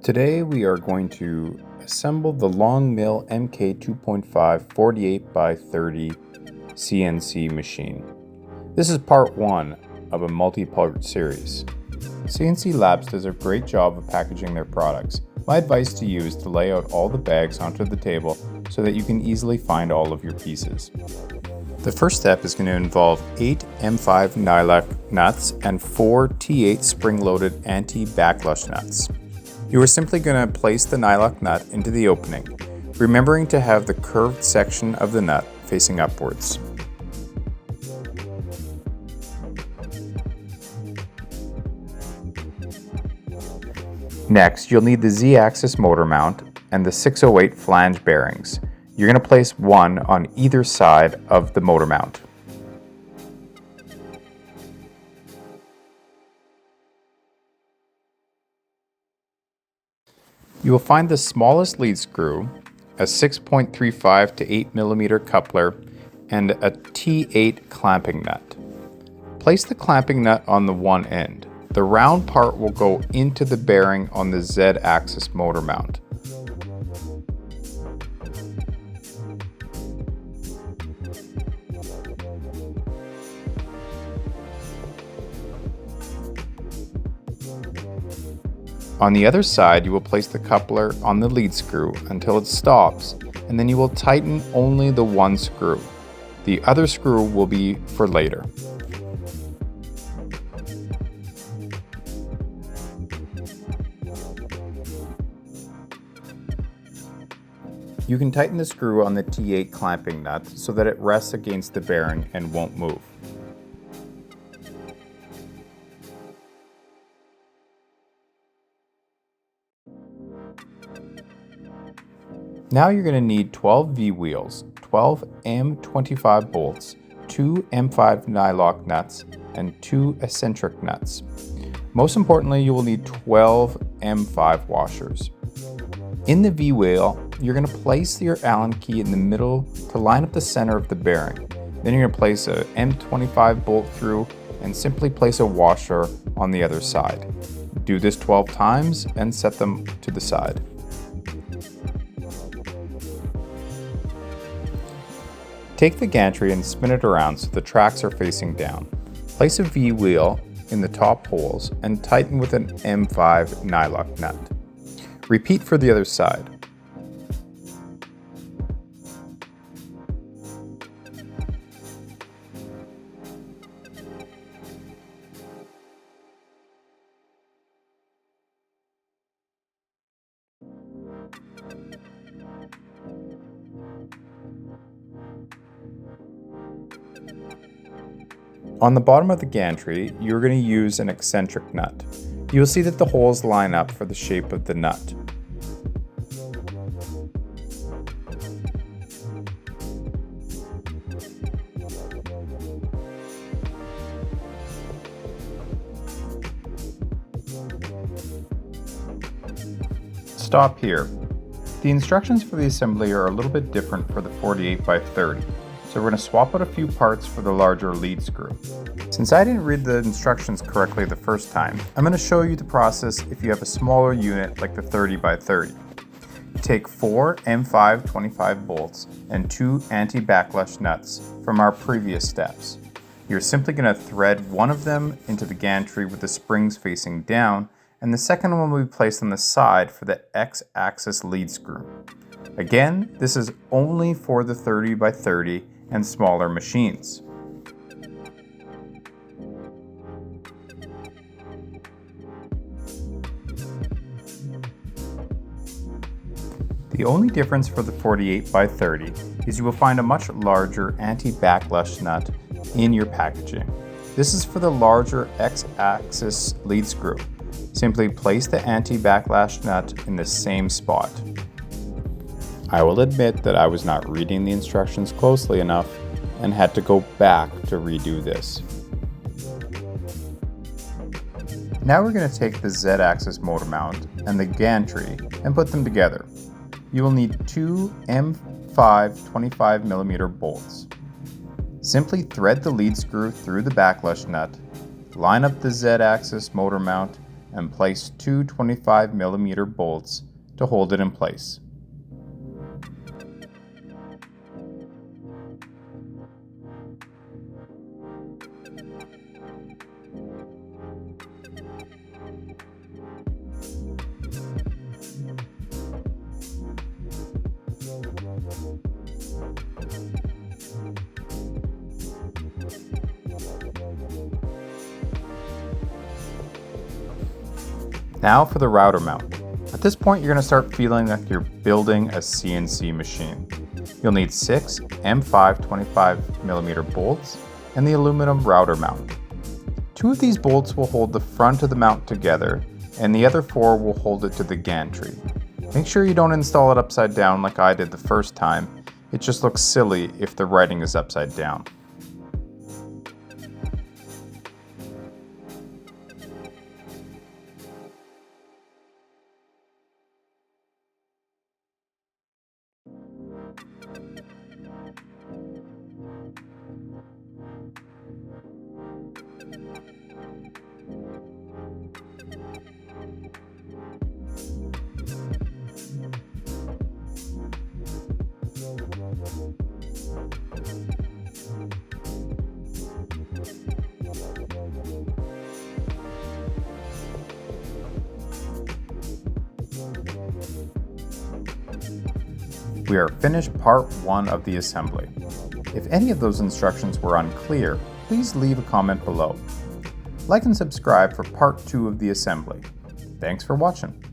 Today we are going to assemble the Longmill MK2.5 48 by 30 CNC machine. This is part 1 of a multi-part series. CNC Labs does a great job of packaging their products. My advice to you is to lay out all the bags onto the table so that you can easily find all of your pieces. The first step is going to involve 8 M5 nylock nuts and 4 T8 spring-loaded anti-backlash nuts. You are simply going to place the nylock nut into the opening, remembering to have the curved section of the nut facing upwards. Next, you'll need the Z-axis motor mount and the 608 flange bearings. You're going to place one on either side of the motor mount. You will find the smallest lead screw, a 6.35 to 8 mm coupler, and a T8 clamping nut. Place the clamping nut on the one end. The round part will go into the bearing on the Z-axis motor mount. On the other side, you will place the coupler on the lead screw until it stops, and then you will tighten only the one screw. The other screw will be for later. You can tighten the screw on the T8 clamping nut so that it rests against the bearing and won't move. Now you're going to need 12 V-wheels, 12 M25 bolts, 2 M5 nylock nuts, and 2 eccentric nuts. Most importantly, you will need 12 M5 washers. In the V-wheel, you're going to place your Allen key in the middle to line up the center of the bearing. Then you're going to place a M25 bolt through and simply place a washer on the other side. Do this 12 times and set them to the side. Take the gantry and spin it around so the tracks are facing down. Place a V-wheel in the top holes and tighten with an M5 nylock nut. Repeat for the other side. On the bottom of the gantry, you're going to use an eccentric nut. You will see that the holes line up for the shape of the nut. Stop here. The instructions for the assembly are a little bit different for the 48 by 30. So we're going to swap out a few parts for the larger lead screw. Since I didn't read the instructions correctly the first time, I'm going to show you the process if you have a smaller unit like the 30 by 30. Take 4 M5 25 bolts and 2 anti-backlash nuts from our previous steps. You're simply going to thread one of them into the gantry with the springs facing down, and the second one will be placed on the side for the X-axis lead screw. Again, this is only for the 30 by 30 and smaller machines. The only difference for the 48 by 30 is you will find a much larger anti-backlash nut in your packaging. This is for the larger X-axis lead screw. Simply place the anti-backlash nut in the same spot. I will admit that I was not reading the instructions closely enough and had to go back to redo this. Now we're going to take the Z-axis motor mount and the gantry and put them together. You will need 2 M5 25mm bolts. Simply thread the lead screw through the backlash nut, line up the Z-axis motor mount, and place two 25mm bolts to hold it in place. Now for the router mount. At this point, you're going to start feeling like you're building a CNC machine. You'll need 6 M5 25mm bolts and the aluminum router mount. 2 of these bolts will hold the front of the mount together, and the other 4 will hold it to the gantry. Make sure you don't install it upside down like I did the first time. It just looks silly if the writing is upside down. We are finished part 1 of the assembly. If any of those instructions were unclear, please leave a comment below. Like and subscribe for part 2 of the assembly. Thanks for watching.